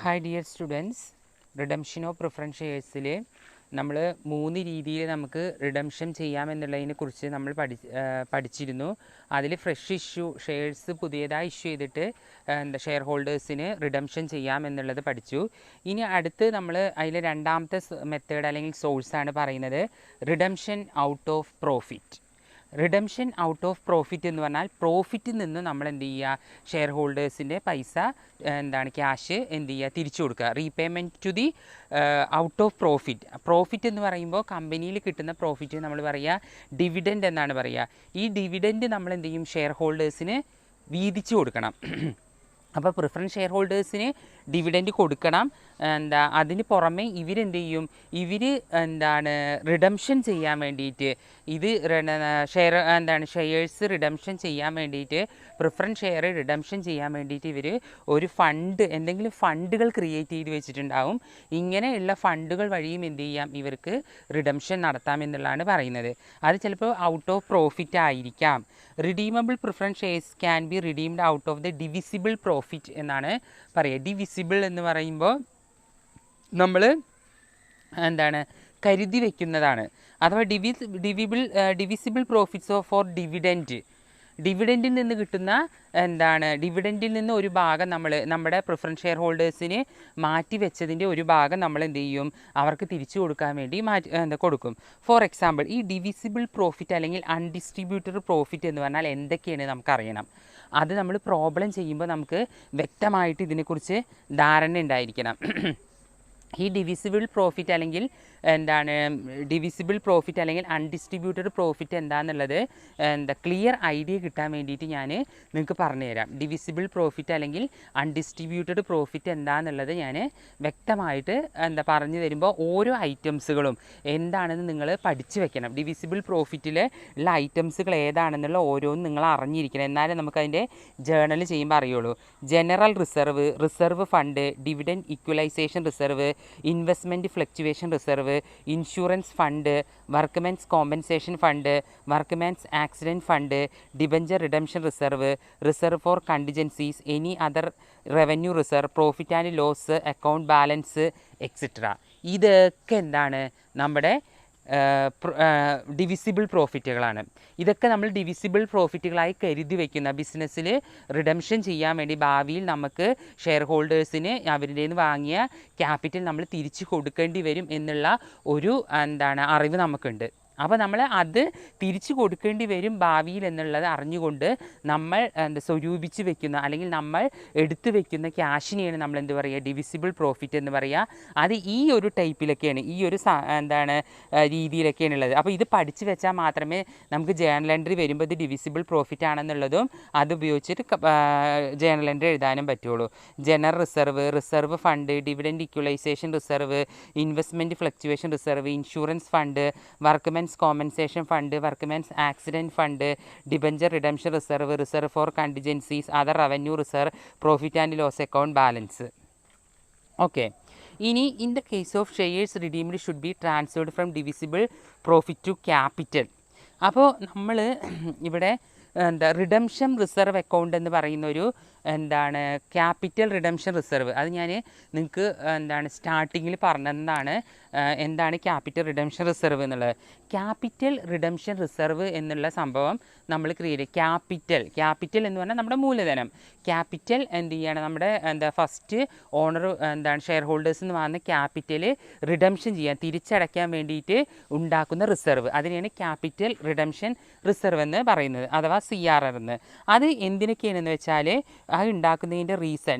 Hi dear students, redemption of preference shares നമ്മൾ 3 രീതിയിൽ നമുക്ക് റിഡംഷൻ ചെയ്യാമെന്നുള്ളതിനെ കുറിച്ച് നമ്മൾ പഠിച്ചിരുന്നു. അതിൽ ഫ്രഷ് ഇഷ്യൂ ഷെയർസ് പുതിയതായി ഇഷ്യൂ ചെയ്തിട്ട് ഷെയർ ഹോൾഡേഴ്സിന് റിഡംഷൻ ചെയ്യാമെന്നുള്ളത് പഠിച്ചു. ഇനി അടുത്ത് നമ്മൾ അതിൽ രണ്ടാമത്തെ മെത്തേഡ് അല്ലെങ്കിൽ സോഴ്സാണ് പറയുന്നത് redemption out of profit. Redemption out of profit എന്ന് പറഞ്ഞാൽ പ്രോഫിറ്റിൽ നിന്ന് നമ്മൾ എന്ത് ചെയ്യുക, ഷെയർ ഹോൾഡേഴ്സിൻ്റെ പൈസ ക്യാഷ് എന്ത് ചെയ്യുക, തിരിച്ചു കൊടുക്കുക. Repayment to the out of profit. Profit എന്ന് പറയുമ്പോൾ കമ്പനിയിൽ കിട്ടുന്ന പ്രോഫിറ്റ് നമ്മൾ പറയുക ഡിവിഡൻഡ് എന്നാണ് പറയുക. ഈ ഡിവിഡൻഡ് നമ്മൾ എന്ത് ചെയ്യും, ഷെയർ ഹോൾഡേഴ്സിന് വീതിച്ചു കൊടുക്കണം. അപ്പോൾ പ്രിഫറൻസ് ഷെയർ ഹോൾഡേഴ്സിന് ഡിവിഡൻഡ് കൊടുക്കണം. അതിന് പുറമെ ഇവരെന്ത് ചെയ്യും, റിഡംഷൻ ചെയ്യാൻ വേണ്ടിയിട്ട് ഷെയർസ് റിഡംഷൻ ചെയ്യാൻ വേണ്ടിയിട്ട് പ്രിഫറൻസ് ഷെയർ റിഡംഷൻ ചെയ്യാൻ വേണ്ടിയിട്ട് ഇവർ ഒരു ഫണ്ട്, എന്തെങ്കിലും ഫണ്ടുകൾ ക്രിയേറ്റ് ചെയ്ത് വെച്ചിട്ടുണ്ടാവും. ഇങ്ങനെയുള്ള ഫണ്ടുകൾ വഴിയും എന്ത് ചെയ്യാം, ഇവർക്ക് റിഡംഷൻ നടത്താമെന്നുള്ളതാണ് പറയുന്നത്. അത് ചിലപ്പോൾ ഔട്ട് ഓഫ് പ്രോഫിറ്റ് ആയിരിക്കാം. Redeemable preference shares can be redeemed out of the divisible profit എന്നാണ് പറയുക. ഡിവിസിബിൾ എന്ന് പറയുമ്പോൾ നമ്മൾ കരുതി വയ്ക്കുന്നതാണ്. അഥവാ ഡിവിസിബിൾ പ്രോഫിറ്റ്സ് ഫോർ ഡിവിഡൻറ്റിൽ നിന്ന് കിട്ടുന്ന ഡിവിഡൻറ്റിൽ നിന്ന് ഒരു ഭാഗം നമ്മുടെ പ്രിഫറൻസ് ഷെയർ ഹോൾഡേഴ്സിന് മാറ്റി വെച്ചതിൻ്റെ ഒരു ഭാഗം നമ്മൾ എന്ത് ചെയ്യും, അവർക്ക് തിരിച്ചു കൊടുക്കാൻ വേണ്ടി കൊടുക്കും. ഫോർ എക്സാമ്പിൾ, ഈ ഡിവിസിബിൾ പ്രോഫിറ്റ് അല്ലെങ്കിൽ അൺഡിസ്ട്രിബ്യൂട്ടഡ് പ്രോഫിറ്റ് എന്ന് പറഞ്ഞാൽ എന്തൊക്കെയാണ് നമുക്കറിയണം. അത് നമ്മൾ പ്രോബ്ലം ചെയ്യുമ്പോൾ നമുക്ക് വ്യക്തമായിട്ട് ഇതിനെക്കുറിച്ച് ധാരണ ഉണ്ടായിരിക്കണം. ഈ ഡിവിസിബിൾ പ്രോഫിറ്റ് അല്ലെങ്കിൽ അൺഡിസ്ട്രിബ്യൂട്ടഡ് പ്രോഫിറ്റ് എന്താണെന്നുള്ളത് ക്ലിയർ ഐഡിയ കിട്ടാൻ വേണ്ടിയിട്ട് ഞാൻ നിങ്ങൾക്ക് പറഞ്ഞുതരാം. ഡിവിസിബിൾ പ്രോഫിറ്റ് അല്ലെങ്കിൽ അൺഡിസ്ട്രിബ്യൂട്ടഡ് പ്രോഫിറ്റ് എന്താണെന്നുള്ളത് ഞാൻ വ്യക്തമായിട്ട് പറഞ്ഞു തരുമ്പോൾ ഓരോ ഐറ്റംസുകളും എന്താണെന്ന് നിങ്ങൾ പഠിച്ചു വെക്കണം. ഡിവിസിബിൾ പ്രോഫിറ്റിൽ ഉള്ള ഐറ്റംസുകൾ ഏതാണെന്നുള്ള ഓരോന്നും നിങ്ങൾ അറിഞ്ഞിരിക്കണം. എന്നാലേ നമുക്കതിൻ്റെ ജേർണൽ ചെയ്യുമ്പോൾ അറിയുള്ളൂ. General reserve fund, dividend equalisation reserve, investment fluctuation reserve, insurance fund, workmen's compensation fund, workmen's accident fund, debenture redemption reserve for contingencies, any other revenue reserve, profit and loss account balance etcetera. ഇതൊക്കെ നമ്മുടെ divisible പ്രോഫിറ്റുകളാണ്. ഇതൊക്കെ നമ്മൾ divisible പ്രോഫിറ്റുകളായി കരുതി വയ്ക്കുന്ന ബിസിനസ്സിൽ redemption ചെയ്യാൻ വേണ്ടി ഭാവിയിൽ നമുക്ക് ഷെയർ ഹോൾഡേഴ്സിന് അവരുടെ നിന്ന് വാങ്ങിയ ക്യാപിറ്റൽ നമ്മൾ തിരിച്ചു കൊടുക്കേണ്ടി വരും എന്നുള്ള ഒരു അറിവ് നമുക്കുണ്ട്. അപ്പോൾ നമ്മൾ അത് തിരിച്ചു കൊടുക്കേണ്ടി വരും ഭാവിയിൽ എന്നുള്ളത് അറിഞ്ഞുകൊണ്ട് നമ്മൾ സ്വരൂപിച്ച് വെക്കുന്ന അല്ലെങ്കിൽ നമ്മൾ എടുത്തു വെക്കുന്ന ക്യാഷിനെയാണ് നമ്മൾ എന്ത് പറയുക, ഡിവിസിബിൾ പ്രോഫിറ്റ് എന്ന് പറയുക. അത് ഈ ഒരു ടൈപ്പിലൊക്കെയാണ്, ഈ ഒരു രീതിയിലൊക്കെയാണ് ഉള്ളത്. അപ്പോൾ ഇത് പഠിച്ചു വെച്ചാൽ മാത്രമേ നമുക്ക് ജേർണൽ എൻട്രി വരുമ്പോൾ ഇത് ഡിവിസിബിൾ പ്രോഫിറ്റ് ആണെന്നുള്ളതും അത് ഉപയോഗിച്ചിട്ട് ജേർണൽ എൻട്രി എഴുതാനും പറ്റുള്ളൂ. General reserve fund, dividend equalisation reserve, investment fluctuation reserve, insurance fund, workmen's compensation fund, workmen's accident fund, debenture redemption reserve for contingencies, other revenue reserve, profit and loss account balance. Okay, ഇനി in the case of shares redeemed should be transferred from divisible profit to capital. അപ്പോൾ നമ്മൾ ഇവിടെ redemption reserve account എന്ന് പറയുന്നൊരു capital redemption reserve, അത് ഞാൻ നിങ്ങൾക്ക് സ്റ്റാർട്ടിങ്ങിൽ പറഞ്ഞതാണ്. എന്താണ് ക്യാപിറ്റൽ റിഡംഷൻ റിസർവ് എന്നുള്ളത്? ക്യാപിറ്റൽ റിഡംഷൻ റിസർവ് എന്നുള്ള സംഭവം നമ്മൾ ക്രിയേറ്റ് ക്യാപിറ്റൽ എന്ന് പറഞ്ഞാൽ നമ്മുടെ മൂലധനം. ക്യാപിറ്റൽ എന്ത് ചെയ്യണം, നമ്മുടെ ഫസ്റ്റ് ഓണർ ഷെയർ ഹോൾഡേഴ്സ് എന്ന് പറയുന്ന ക്യാപിറ്റൽ റിഡംഷൻ ചെയ്യാൻ, തിരിച്ചടയ്ക്കാൻ വേണ്ടിയിട്ട് ഉണ്ടാക്കുന്ന റിസർവ്, അതിനെയാണ് ക്യാപിറ്റൽ റിഡംഷൻ റിസർവ് എന്ന് പറയുന്നത്, അഥവാ CRR എന്ന്. അത് എന്തിനൊക്കെയാണെന്ന് വെച്ചാൽ അത് ഉണ്ടാക്കുന്നതിൻ്റെ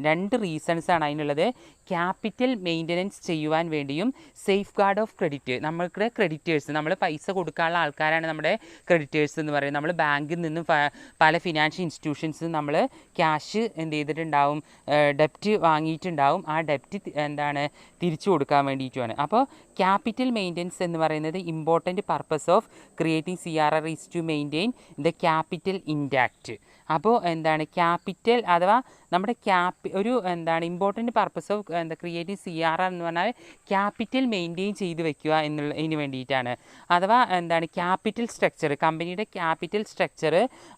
രണ്ട് റീസൺസാണ് അതിനുള്ളത്. ക്യാപിറ്റൽ മെയിൻ്റനൻസ് ചെയ്യുവാൻ വേണ്ടിയും സേഫ് ഗാർഡ് ഓഫ് ക്രെഡിറ്റ്. നമ്മൾക്ക് ക്രെഡിറ്റേഴ്സ്, നമ്മൾ പൈസ കൊടുക്കാനുള്ള ആൾക്കാരാണ് നമ്മുടെ ക്രെഡിറ്റേഴ്സ് എന്ന് പറയുന്നത്. നമ്മൾ ബാങ്കിൽ നിന്നും പല ഫിനാൻഷ്യൽ ഇൻസ്റ്റിറ്റ്യൂഷൻസിൽ നിന്ന് നമ്മൾ ക്യാഷ് എന്ത് ചെയ്തിട്ടുണ്ടാവും, ഡെപ്റ്റ് വാങ്ങിയിട്ടുണ്ടാവും. ആ ഡെപ്റ്റ് തിരിച്ചു കൊടുക്കാൻ വേണ്ടിയിട്ടുമാണ്. അപ്പോൾ ക്യാപിറ്റൽ മെയിൻ്റനൻസ് എന്ന് പറയുന്നത് important purpose of creating CRR is to maintain the capital intact. അപ്പോൾ ക്യാപിറ്റൽ അഥവാ നമ്മുടെ ഒരു important purpose of creating CRR എന്ന് പറഞ്ഞാൽ ക്യാപിറ്റൽ മെയിൻറ്റെയിൻ ചെയ്ത് വെക്കുക ഇതിന് വേണ്ടിയിട്ടാണ്. അഥവാ ക്യാപിറ്റൽ സ്ട്രക്ചർ, കമ്പനിയുടെ ക്യാപിറ്റൽ സ്ട്രക്ചർ,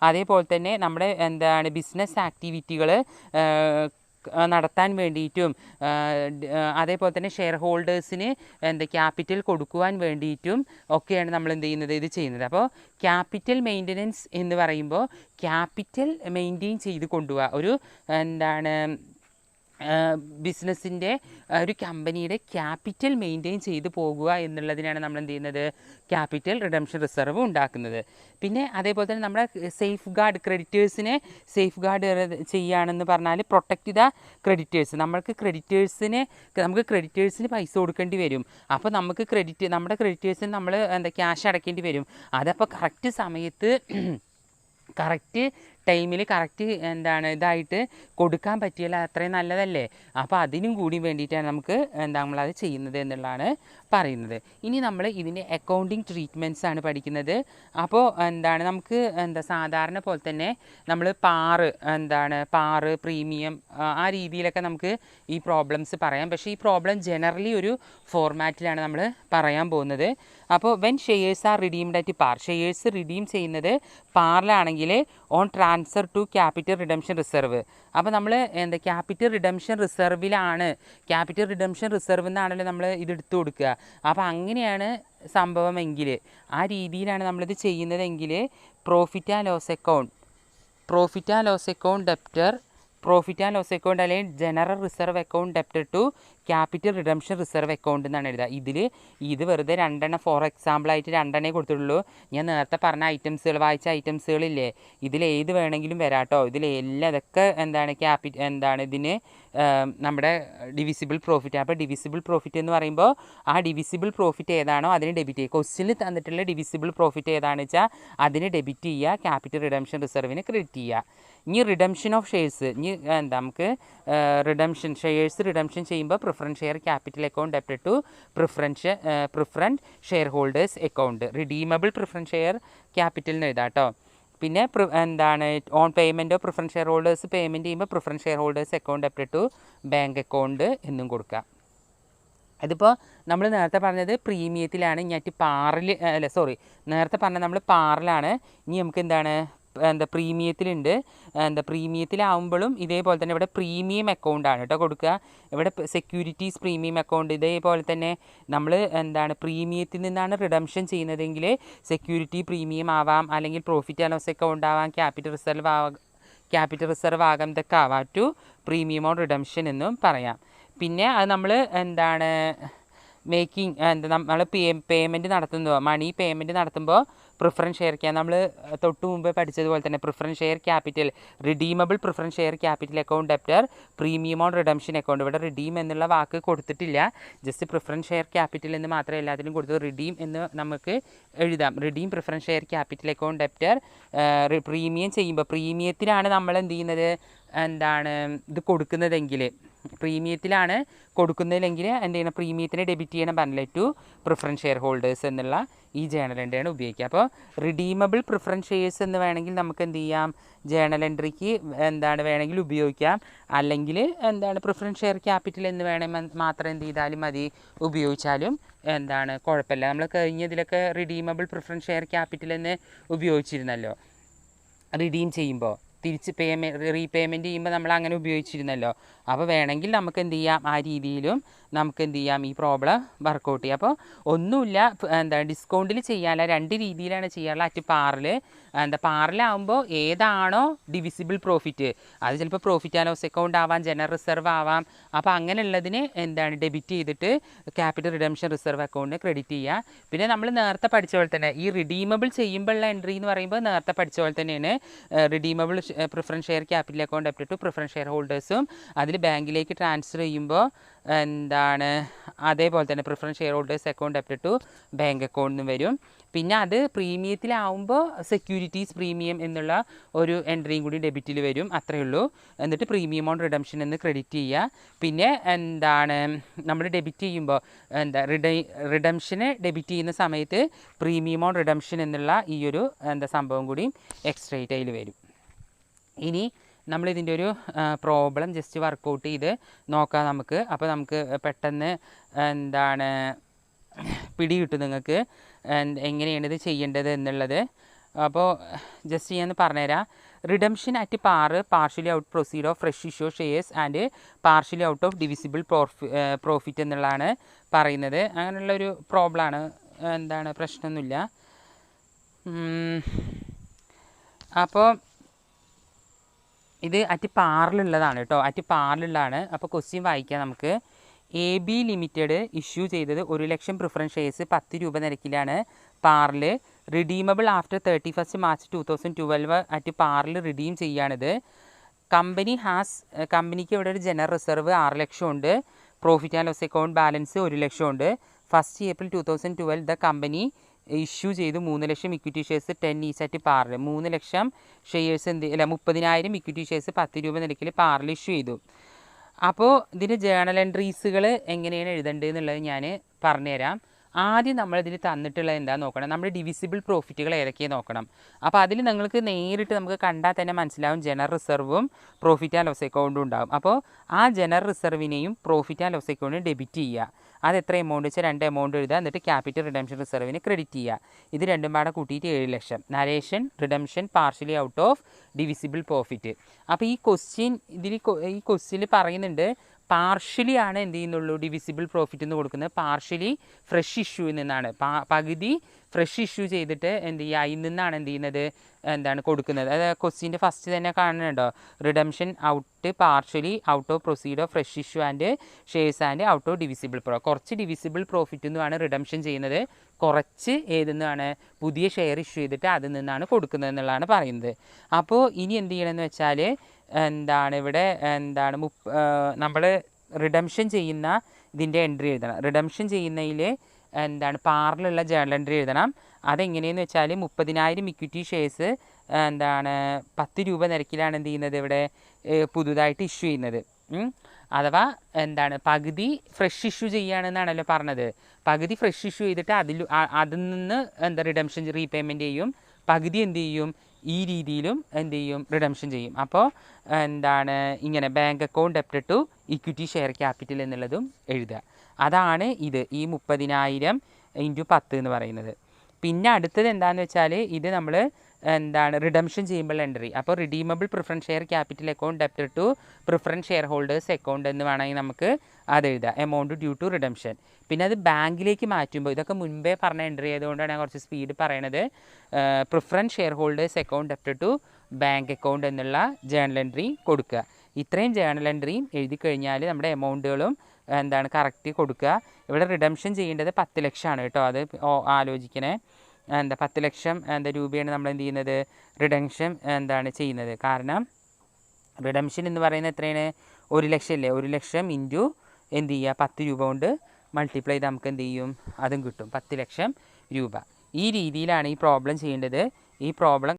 അതേപോലെ തന്നെ നമ്മുടെ ബിസിനസ് ആക്ടിവിറ്റികൾ നടത്താൻ വേണ്ടിയിട്ടും അതേപോലെ തന്നെ ഷെയർ ഹോൾഡേഴ്സിന് ക്യാപിറ്റൽ കൊടുക്കുവാൻ വേണ്ടിയിട്ടും ഒക്കെയാണ് നമ്മൾ എന്ത് ചെയ്യുന്നത്, ഇത് ചെയ്യുന്നത്. അപ്പോൾ ക്യാപിറ്റൽ മെയിൻ്റനൻസ് എന്ന് പറയുമ്പോൾ ക്യാപിറ്റൽ മെയിൻറ്റെയിൻ ചെയ്ത് കൊണ്ടുപോവുക, ഒരു ബിസിനസ്സിൻ്റെ ഒരു കമ്പനിയുടെ ക്യാപിറ്റൽ മെയിൻറ്റെയിൻ ചെയ്ത് പോകുക എന്നുള്ളതിനാണ് നമ്മൾ എന്ത് ചെയ്യുന്നത്, ക്യാപിറ്റൽ റിഡംഷൻ റിസർവ് ഉണ്ടാക്കുന്നത്. പിന്നെ അതേപോലെ തന്നെ നമ്മുടെ സേഫ് ഗാർഡ്, ക്രെഡിറ്റേഴ്സിനെ സേഫ് ഗാർഡ് ചെയ്യുകയാണെന്ന് പറഞ്ഞാൽ പ്രൊട്ടക്റ്റ് ദ ക്രെഡിറ്റേഴ്സ്. നമുക്ക് ക്രെഡിറ്റേഴ്സിന് പൈസ കൊടുക്കേണ്ടി വരും. അപ്പോൾ നമ്മുടെ ക്രെഡിറ്റേഴ്സിന് നമ്മൾ ക്യാഷ് അടയ്ക്കേണ്ടി വരും. അതപ്പോൾ കറക്റ്റ് സമയത്ത് കറക്റ്റ് ടൈമിൽ കറക്റ്റ് ഇതായിട്ട് കൊടുക്കാൻ പറ്റിയാൽ അത്രയും നല്ലതല്ലേ. അപ്പോൾ അതിനും കൂടി വേണ്ടിയിട്ടാണ് നമുക്ക് നമ്മളത് ചെയ്യുന്നത് എന്നുള്ളതാണ് പറയുന്നത്. ഇനി നമ്മൾ ഇതിൻ്റെ അക്കൗണ്ടിങ് ട്രീറ്റ്മെൻറ്റ്സ് ആണ് പഠിക്കുന്നത്. അപ്പോൾ നമുക്ക് സാധാരണ പോലെ തന്നെ നമ്മൾ പാറ് പ്രീമിയം ആ രീതിയിലൊക്കെ നമുക്ക് ഈ പ്രോബ്ലംസ് പറയാം. പക്ഷേ ഈ പ്രോബ്ലം ജനറലി ഒരു ഫോർമാറ്റിലാണ് നമ്മൾ പറയാൻ പോകുന്നത്. അപ്പോൾ when shares are redeemed at par, shares redeem ചെയ്യുന്നത് പാറിലാണെങ്കിൽ on transfer to capital redemption reserve. അപ്പോൾ നമ്മൾ ക്യാപിറ്റൽ റിഡംഷൻ റിസർവിലാണ്, ക്യാപിറ്റൽ റിഡംഷൻ റിസർവ് എന്നാണല്ലോ നമ്മൾ ഇതെടുത്ത് കൊടുക്കുക. അപ്പോൾ അങ്ങനെയാണ് സംഭവമെങ്കിൽ, ആ രീതിയിലാണ് നമ്മളിത് ചെയ്യുന്നതെങ്കിൽ profit and loss account debtor, profit and loss account അല്ലെങ്കിൽ general reserve account debtor to capital redemption reserve account എന്നാണ് എഴുതുക. ഇത് വെറുതെ രണ്ടെണ്ണം ഫോർ എക്സാമ്പിളായിട്ട് രണ്ടെണ്ണേ കൊടുത്തിട്ടുള്ളൂ. ഞാൻ നേരത്തെ പറഞ്ഞ ഐറ്റംസുകൾ, വായിച്ച ഐറ്റംസുകളില്ലേ, ഇതിലേത് വേണമെങ്കിലും വരാട്ടോ. ഇതൊക്കെ ഇതിന് നമ്മുടെ ഡിവിസിബിൾ പ്രോഫിറ്റ്. അപ്പോൾ ഡിവിസിബിൾ പ്രോഫിറ്റ് എന്ന് പറയുമ്പോൾ ആ ഡിവിസിബിൾ പ്രോഫിറ്റ് ഏതാണോ അതിന് ഡെബിറ്റ് ചെയ്യുക. ക്വസ്റ്റ്യനിൽ തന്നിട്ടുള്ള ഡിവിസിബിൾ പ്രോഫിറ്റ് ഏതാണെന്ന് വെച്ചാൽ അതിന് ഡെബിറ്റ് ചെയ്യുക, ക്യാപിറ്റൽ റിഡംഷൻ റിസർവിന് ക്രെഡിറ്റ് ചെയ്യുക. ഇനി റിഡംഷൻ ഓഫ് ഷെയർസ്, നമുക്ക് ഷെയർസ് റിഡംഷൻ ചെയ്യുമ്പോൾ preference share capital account debtor to preferent share holders account, redeemable preference share capital എന്ന് എഴുതാം കേട്ടോ. പിന്നെ on payment of preference share holders payment ചെയ്യുമ്പോൾ preference share holders account debtor to bank account എന്നും കൊടുക്കുക. അതിപ്പോൾ നമ്മൾ നേരത്തെ പറഞ്ഞത് പ്രീമിയത്തിലാണ്, നേരത്തെ പറഞ്ഞത് നമ്മൾ പാറിലാണ്. ഇനി നമുക്ക് പ്രീമിയത്തിലുണ്ട്. പ്രീമിയത്തിലാവുമ്പോഴും ഇതേപോലെ തന്നെ ഇവിടെ പ്രീമിയം അക്കൗണ്ടാണ് കേട്ടോ കൊടുക്കുക. ഇവിടെ സെക്യൂരിറ്റീസ് പ്രീമിയം അക്കൗണ്ട്, ഇതേപോലെ തന്നെ നമ്മൾ പ്രീമിയത്തിൽ നിന്നാണ് റിഡംഷൻ ചെയ്യുന്നതെങ്കിൽ സെക്യൂരിറ്റി പ്രീമിയം ആവാം, അല്ലെങ്കിൽ പ്രോഫിറ്റ് ആൻഡ് ലോസ് അക്കൗണ്ട് ആവാം, ക്യാപിറ്റൽ റിസർവ് ആകാം, ഇതൊക്കെ ആവാം. ടു പ്രീമിയം ഓൺ റിഡംഷൻ എന്നും പറയാം. പിന്നെ അത് നമ്മൾ നമ്മൾ പേയ്മെൻറ്റ് നടത്തുമ്പോൾ, മണി പേയ്മെൻറ്റ് നടത്തുമ്പോൾ പ്രിഫറൻസ് ഷെയർ നമ്മൾ തൊട്ട് മുമ്പ് പഠിച്ചതുപോലെ തന്നെ preference share capital, redeemable preference share capital account debtor, premium on redemption account. ഇവിടെ റിഡീം എന്നുള്ള വാക്ക് കൊടുത്തിട്ടില്ല, ജസ്റ്റ് പ്രിഫറൻസ് ഷെയർ ക്യാപിറ്റൽ എന്ന് മാത്രമേ എല്ലാത്തിനും കൊടുത്തത്. റിഡീം എന്ന് നമുക്ക് എഴുതാം. Redeem preference share capital account debtor. Premium ചെയ്യുമ്പോൾ പ്രീമിയത്തിലാണ് നമ്മൾ എന്ത് ചെയ്യുന്നത്, ഇത് കൊടുക്കുന്നതെങ്കിൽ, പ്രീമിയത്തിലാണ് കൊടുക്കുന്നതിലെങ്കിൽ എന്ത് ചെയ്യണം, പ്രീമിയത്തിനെ ഡെബിറ്റ് ചെയ്യണം പറഞ്ഞില്ലേ, ടു പ്രിഫറൻസ് ഷെയർ ഹോൾഡേഴ്സ് എന്നുള്ള ഈ ജേണൽ എൻട്രിയാണ് ഉപയോഗിക്കുക. അപ്പോൾ റിഡീമബിൾ പ്രിഫറൻസ് ഷെയർസ് എന്ന് വേണമെങ്കിൽ നമുക്ക് എന്ത് ചെയ്യാം, ജേണൽ എൻട്രിക്ക് വേണമെങ്കിൽ ഉപയോഗിക്കാം. അല്ലെങ്കിൽ പ്രിഫറൻസ് ഷെയർ ക്യാപിറ്റൽ എന്ന് വേണമെങ്കിൽ മാത്രം എന്ത് ചെയ്താലും മതി, ഉപയോഗിച്ചാലും കുഴപ്പമില്ല. നമ്മൾ കഴിഞ്ഞതിലൊക്കെ റിഡീമബിൾ പ്രിഫറൻസ് ഷെയർ ക്യാപിറ്റൽ എന്ന് ഉപയോഗിച്ചിരുന്നല്ലോ, റിഡീം ചെയ്യുമ്പോൾ തിരിച്ച് റീപേയ്മെൻറ്റ് ചെയ്യുമ്പോൾ നമ്മൾ അങ്ങനെ ഉപയോഗിച്ചിരുന്നല്ലോ. അപ്പോൾ വേണമെങ്കിൽ നമുക്ക് എന്ത് ചെയ്യാം, ആ രീതിയിലും നമുക്ക് എന്ത് ചെയ്യാം, ഈ പ്രോബ്ലം വർക്കൗട്ട് ചെയ്യാം. അപ്പോൾ ഒന്നുമില്ല, ഡിസ്കൗണ്ടിൽ ചെയ്യാനുള്ള രണ്ട് രീതിയിലാണ് ചെയ്യാറുള്ളത്. അറ്റ് പാറിലാവുമ്പോൾ ഏതാണോ ഡിവിസിബിൾ പ്രോഫിറ്റ്, അത് ചിലപ്പോൾ പ്രോഫിറ്റ് ആൻഡ് ലോസ് അക്കൗണ്ട് ആവാം, ജനറൽ റിസർവ് ആവാം. അപ്പോൾ അങ്ങനെയുള്ളതിന് ഡെബിറ്റ് ചെയ്തിട്ട് ക്യാപിറ്റൽ റിഡംഷൻ റിസർവ് അക്കൗണ്ടിന് ക്രെഡിറ്റ് ചെയ്യുക. പിന്നെ നമ്മൾ നേരത്തെ പഠിച്ച പോലെ തന്നെ ഈ റിഡീമബിൾ ചെയ്യുമ്പോഴുള്ള എൻട്രി എന്ന് പറയുമ്പോൾ നേരത്തെ പഠിച്ച പോലെ തന്നെയാണ്. Redeemable preference share capital account debtor to preference share ഹോൾഡേഴ്സും അതിൽ ബാങ്കിലേക്ക് ട്രാൻസ്ഫർ ചെയ്യുമ്പോൾ അതേപോലെ തന്നെ preference share holders account debtor to bank അക്കൗണ്ടിൽ വരും. പിന്നെ അത് പ്രീമിയത്തിലാവുമ്പോൾ സെക്യൂരിറ്റീസ് പ്രീമിയം എന്നുള്ള ഒരു എൻട്രിയും കൂടി ഡെബിറ്റിൽ വരും, അത്രയേ ഉള്ളൂ. എന്നിട്ട് പ്രീമിയം ഓൺ റിഡംഷൻ എന്ന് ക്രെഡിറ്റ് ചെയ്യുക. പിന്നെ നമ്മൾ ഡെബിറ്റ് ചെയ്യുമ്പോൾ റിഡംഷന് ഡെബിറ്റ് ചെയ്യുന്ന സമയത്ത് പ്രീമിയം ഓൺ റിഡംഷൻ എന്നുള്ള ഈ ഒരു സംഭവം കൂടി എക്സ്ട്രേറ്റ് അതിൽ വരും. ഇനി നമ്മളിതിൻ്റെ ഒരു പ്രോബ്ലം ജസ്റ്റ് വർക്കൗട്ട് ചെയ്ത് നോക്കാം നമുക്ക്. അപ്പോൾ നമുക്ക് പെട്ടെന്ന് പിടി കിട്ടും നിങ്ങൾക്ക് എങ്ങനെയാണ് ഇത് ചെയ്യേണ്ടത് എന്നുള്ളത്. അപ്പോൾ ജസ്റ്റ് ഞാൻ പറഞ്ഞുതരാം. Redemption at par, partially out proceed of fresh issue shares and partially out of divisible profit എന്നുള്ളതാണ് പറയുന്നത്. അങ്ങനെയുള്ളൊരു പ്രോബ്ലമാണ്, എന്താണ് പ്രശ്നമൊന്നുമില്ല. അപ്പോൾ ഇത് അറ്റ് പാറിലുള്ളതാണ് കേട്ടോ, അറ്റ് പാറിലുള്ളതാണ്. അപ്പോൾ ക്വസ്റ്റ്യൻ വായിക്കാം നമുക്ക്. AB ലിമിറ്റഡ് ഇഷ്യൂ ചെയ്തത് 1,00,000 പ്രിഫറൻസ് ഷെയർസ് 10 രൂപ നിരക്കിലാണ് പാറിൽ. റിഡീമബിൾ ആഫ്റ്റർ 31 മാർച്ച് 2012 അറ്റ് പാറിൽ റിഡീം ചെയ്യാണിത്. കമ്പനിക്ക് ഇവിടെ ഒരു ജനറൽ റിസർവ് 6 ലക്ഷം ഉണ്ട്. Profit and loss account balance 1 lakh ഉണ്ട്. 1 April 2012 ദ കമ്പനി ഇഷ്യൂ ചെയ്തു 3 lakh equity shares 10 each at പാറിൽ. 3 ലക്ഷം ഷെയർസ് 30,000 ഇക്വിറ്റി ഷെയർസ് 10 രൂപ നിരക്കിൽ പാറിൽ ഇഷ്യൂ ചെയ്തു. അപ്പോൾ ഇതിന് ജേണൽ എൻട്രീസുകൾ എങ്ങനെയാണ് എഴുതേണ്ടത് എന്നുള്ളത് ഞാൻ പറഞ്ഞുതരാം. ആദ്യം നമ്മളിതിൽ തന്നിട്ടുള്ളത് എന്താണെന്ന് നോക്കണം. നമ്മുടെ ഡിവിസിബിൾ പ്രോഫിറ്റുകൾ ഏതൊക്കെയാണ് നോക്കണം. അപ്പോൾ അതിൽ നിങ്ങൾക്ക് നേരിട്ട് നമുക്ക് കണ്ടാൽ തന്നെ മനസ്സിലാവും ജനറൽ റിസർവും പ്രോഫിറ്റ് ആൻഡ് ലോസ് അക്കൗണ്ടും ഉണ്ടാകും. അപ്പോൾ ആ ജനറൽ റിസർവിനെയും പ്രോഫിറ്റ് ആൻഡ് ലോസ് അക്കൗണ്ടിനും ഡെബിറ്റ് ചെയ്യുക. അത് എത്ര എമൗണ്ട് വെച്ചാൽ 2 എമൗണ്ട് എഴുതുക. എന്നിട്ട് ക്യാപിറ്റൽ റിഡംഷൻ റിസർവിന് ക്രെഡിറ്റ് ചെയ്യുക. ഇത് രണ്ടും പാടെ കൂട്ടിയിട്ട് 7 lakh. Narration, redemption, partially out of divisible profit. അപ്പോൾ ഈ ക്വസ്റ്റ്യനിൽ പറയുന്നുണ്ട് പാർഷ്യലി ആണ് എന്ത് ചെയ്യുന്നുള്ളൂ ഡിവിസിബിൾ പ്രോഫിറ്റ് എന്ന് കൊടുക്കുന്നത്. പാർഷ്യലി ഫ്രഷ് ഇഷ്യൂവിൽ നിന്നാണ്, പകുതി ഫ്രഷ് ഇഷ്യൂ ചെയ്തിട്ട് എന്ത് ചെയ്യുക, അതിൽ നിന്നാണ് എന്ത് ചെയ്യുന്നത്, എന്താണ് കൊടുക്കുന്നത്. അത് ക്വസ്റ്റ്യൻ്റെ ഫസ്റ്റ് തന്നെ കാണുന്നുണ്ടോ, redemption out partially out of proceed of fresh issue and shares and out of divisible കുറച്ച് ഡിവിസിബിൾ പ്രോഫിറ്റ് നിന്നാണ് റിഡംഷൻ ചെയ്യുന്നത്, കുറച്ച് ഏതെന്നാണ് പുതിയ ഷെയർ ഇഷ്യൂ ചെയ്തിട്ട് അതിൽ നിന്നാണ് കൊടുക്കുന്നത് എന്നുള്ളതാണ് പറയുന്നത്. അപ്പോൾ ഇനി എന്ത് ചെയ്യണമെന്ന് വെച്ചാൽ എന്താണ് ഇവിടെ നമ്മൾ റിഡംഷൻ ചെയ്യുന്ന ഇതിൻ്റെ എൻട്രി എഴുതണം. റിഡംഷൻ ചെയ്യുന്നതിൽ എന്താണ് പാറിലുള്ള ജേണൽ എൻട്രി എഴുതണം. അതെങ്ങനെയെന്ന് വെച്ചാൽ 30,000 ഇക്വിറ്റി ഷെയർസ് 10 രൂപ നിരക്കിലാണ് എന്ത് ചെയ്യുന്നത് ഇവിടെ പുതുതായിട്ട് ഇഷ്യൂ ചെയ്യുന്നത്. അഥവാ പകുതി ഫ്രഷ് ഇഷ്യൂ ചെയ്യുകയാണെന്നാണല്ലോ പറഞ്ഞത്. പകുതി ഫ്രഷ് ഇഷ്യൂ ചെയ്തിട്ട് അതിൽ നിന്ന് റിഡംഷൻ റീപേയ്മെൻറ്റ് ചെയ്യും. പകുതി എന്ത് ചെയ്യും, ഈ രീതിയിലും എന്ത് ചെയ്യും, റിഡംഷൻ ചെയ്യും. അപ്പോൾ ഇങ്ങനെ bank account debit to equity share capital എന്നുള്ളതും എഴുതുക. അതാണ് ഇത് ഈ 30,000 × 10 എന്ന് പറയുന്നത്. പിന്നെ അടുത്തത് എന്താണെന്ന് വെച്ചാൽ ഇത് നമ്മൾ റിഡംഷൻ ചെയ്യുമ്പോൾ എൻട്രി. അപ്പോൾ redeemable preference share capital account debit to preference share holders account എന്ന് വേണമെങ്കിൽ നമുക്ക് അത് എഴുതാം, എമൗണ്ട് ഡ്യൂ ടു റിഡംഷൻ. പിന്നെ അത് ബാങ്കിലേക്ക് മാറ്റുമ്പോൾ, ഇതൊക്കെ മുൻപേ പറഞ്ഞ എൻട്രി ആയതുകൊണ്ടാണ് ഞാൻ കുറച്ച് സ്പീഡ് പറയണത്. Preference share holders account debit to bank account എന്നുള്ള ജേണൽ എൻട്രി കൊടുക്കുക. ഇത്രയും ജേണൽ എൻട്രിയും എഴുതി കഴിഞ്ഞാൽ നമ്മുടെ എമൗണ്ടുകളും കറക്റ്റ് കൊടുക്കുക. ഇവിടെ റിഡംഷൻ ചെയ്യേണ്ടത് 10 ലക്ഷമാണ് കേട്ടോ, അത് ആലോചിക്കണേ. 10 ലക്ഷം രൂപയാണ് നമ്മൾ എന്ത് ചെയ്യുന്നത്, റിഡംഷൻ ചെയ്യുന്നത്. കാരണം റിഡംഷൻ എന്ന് പറയുന്നത് എത്രയാണ്, 1 ലക്ഷം അല്ലേ. 1 ലക്ഷം ഇൻറ്റു എന്ത് ചെയ്യുക, 10 രൂപ കൊണ്ട് മൾട്ടിപ്ലൈ ചെയ്ത് നമുക്ക് എന്ത് ചെയ്യും, അതും കിട്ടും 10 ലക്ഷം രൂപ. ഈ രീതിയിലാണ് ഈ പ്രോബ്ലം ചെയ്യേണ്ടത്. ഈ പ്രോബ്ലം